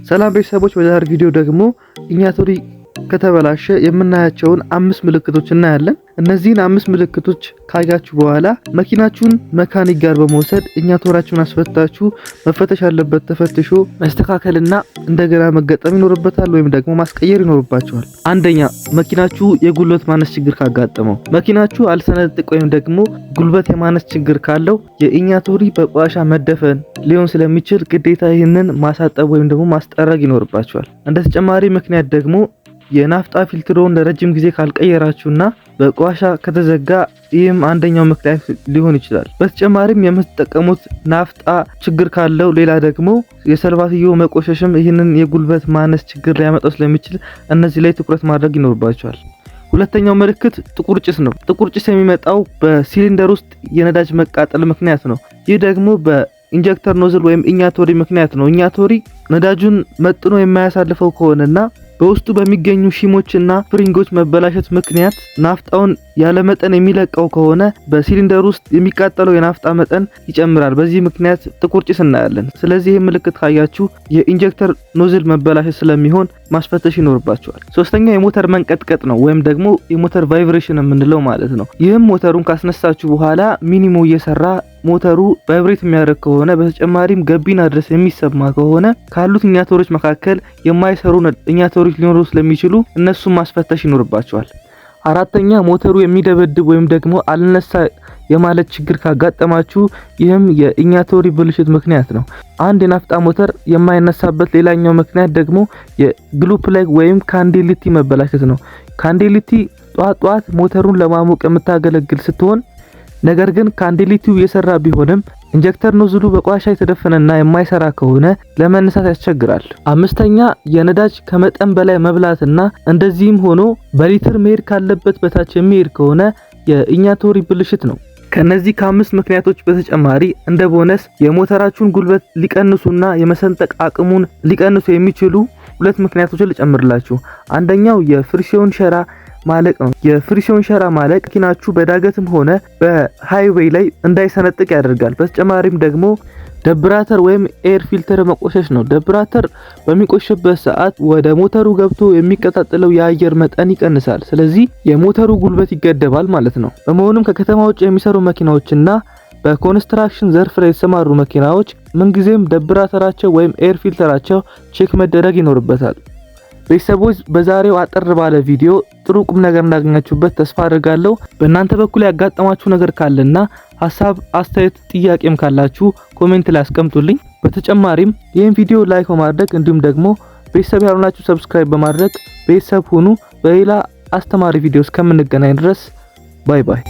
ሰላም ቤተሰቦች፣ በዛሬ ቪዲዮ ደግሞ ኢኛቶሪ ከተበላሸ የምናያቸውን 5 ምልክቶች እናያለን። እነዚህን 5 ምልክቶች ካያችሁ በኋላ መኪናችሁን መካኒክ ጋር በመውሰድ ኢኛቶራችሁን አስፈታችሁ መፈተሽ ያለበት ተፈትሾ መስተካከልና እንደገና መገጠም ይኖርበታል ወይም ደግሞ ማስቀየር ይኖርባችኋል። አንደኛ፣ መኪናችሁ የጉልበት ማነስ ችግር ካጋጠመው፣ መኪናችሁ አልሰነጥቅ ወይም ደግሞ ጉልበት የማነስ ችግር ካለው የኢኛቶሪ በቆሻሻ መደፈን ሊሆን ስለሚችል ግዴታ ይህንን ማሳጠብ ወይም ደግሞ ማስጠረግ ይኖርባችኋል። እንደ ተጨማሪ ምክንያት ደግሞ የናፍጣ ፊልትሮን ለረጅም ጊዜ ካልቀየራችሁና በቆሻሻ ከተዘጋ ይህም አንደኛው ምክንያት ሊሆን ይችላል። በተጨማሪም የምትጠቀሙት ናፍጣ ችግር ካለው ሌላ ደግሞ የሰልባትዮ መቆሸሽም ይህንን የጉልበት ማነስ ችግር ሊያመጣው ስለሚችል እነዚህ ላይ ትኩረት ማድረግ ይኖርባችኋል። ሁለተኛው ምልክት ጥቁር ጭስ ነው። ጥቁር ጭስ የሚመጣው በሲሊንደር ውስጥ የነዳጅ መቃጠል ምክንያት ነው። ይህ ደግሞ በኢንጀክተር ኖዝል ወይም ኢኛቶሪ ምክንያት ነው። ኢኛቶሪ ነዳጁን መጥኖ የማያሳልፈው ከሆነና በውስጡ በሚገኙ ሺሞችና ስፕሪንጎች መበላሸት ምክንያት ናፍጣውን ያለ መጠን የሚለቀው ከሆነ በሲሊንደር ውስጥ የሚቃጠለው የናፍጣ መጠን ይጨምራል። በዚህ ምክንያት ጥቁር ጭስ እናያለን። ስለዚህ ይህ ምልክት ካያችሁ የኢንጀክተር ኖዝል መበላሸት ስለሚሆን ማስፈተሽ ይኖርባችኋል። ሶስተኛው የሞተር መንቀጥቀጥ ነው ወይም ደግሞ የሞተር ቫይብሬሽን የምንለው ማለት ነው። ይህም ሞተሩን ካስነሳችሁ በኋላ ሚኒሞ እየሰራ ሞተሩ ቫይብሬት የሚያደርግ ከሆነ በተጨማሪም ገቢና ድረስ የሚሰማ ከሆነ ካሉት ኢኛቶሮች መካከል የማይሰሩ ኢኛቶሮች ሊኖሩ ስለሚችሉ እነሱን ማስፈተሽ ይኖርባቸዋል። አራተኛ፣ ሞተሩ የሚደበድብ ወይም ደግሞ አልነሳ የማለት ችግር ካጋጠማችሁ ይህም የኢኛቶሪ ብልሽት ምክንያት ነው። አንድ የናፍጣ ሞተር የማይነሳበት ሌላኛው ምክንያት ደግሞ የግሉ ፕለግ ወይም ካንዴሊቲ መበላሸት ነው። ካንዴሊቲ ጧት ሞተሩን ለማሞቅ የምታገለግል ስትሆን ነገር ግን ካንዴሊቲው የሰራ ቢሆንም ኢንጀክተር ኖዝሉ በቆሻሻ የተደፈነና የማይሰራ ከሆነ ለመነሳት ያስቸግራል። አምስተኛ፣ የነዳጅ ከመጠን በላይ መብላትና እንደዚህም ሆኖ በሊትር መሄድ ካለበት በታች የሚሄድ ከሆነ የኢኛቶሪ ብልሽት ነው። ከነዚህ ከ5 ምክንያቶች በተጨማሪ እንደ ቦነስ የሞተራችሁን ጉልበት ሊቀንሱና የመሰንጠቅ አቅሙን ሊቀንሱ የሚችሉ 2 ምክንያቶችን ልጨምርላችሁ። አንደኛው የፍሪክሽን ሸራ ማለቅ ነው። የፍሪክሽን ሸራ ማለቅ መኪናችሁ በዳገትም ሆነ በሃይዌይ ላይ እንዳይሰነጥቅ ያደርጋል። በተጨማሪም ደግሞ ደብራተር ወይም ኤር ፊልተር መቆሸሽ ነው። ደብራተር በሚቆሽበት ሰዓት ወደ ሞተሩ ገብቶ የሚቀጣጠለው የአየር መጠን ይቀንሳል። ስለዚህ የሞተሩ ጉልበት ይገደባል ማለት ነው። በመሆኑም ከከተማ ውጭ የሚሰሩ መኪናዎችና በኮንስትራክሽን ዘርፍ ላይ የተሰማሩ መኪናዎች ምንጊዜም ደብራተራቸው ወይም ኤር ፊልተራቸው ቼክ መደረግ ይኖርበታል። ቤተሰቦች፣ በዛሬው አጠር ባለ ቪዲዮ ጥሩ ቁም ነገር እንዳገኛችሁበት ተስፋ አድርጋለሁ። በእናንተ በኩል ያጋጠማችሁ ነገር ካለና ሐሳብ፣ አስተያየት፣ ጥያቄም ካላችሁ ኮሜንት ላይ አስቀምጡልኝ። በተጨማሪም ይህን ቪዲዮ ላይክ በማድረግ እንዲሁም ደግሞ ቤተሰብ ያልሆናችሁ ሰብስክራይብ በማድረግ ቤተሰብ ሁኑ። በሌላ አስተማሪ ቪዲዮ እስከምንገናኝ ድረስ ባይ ባይ።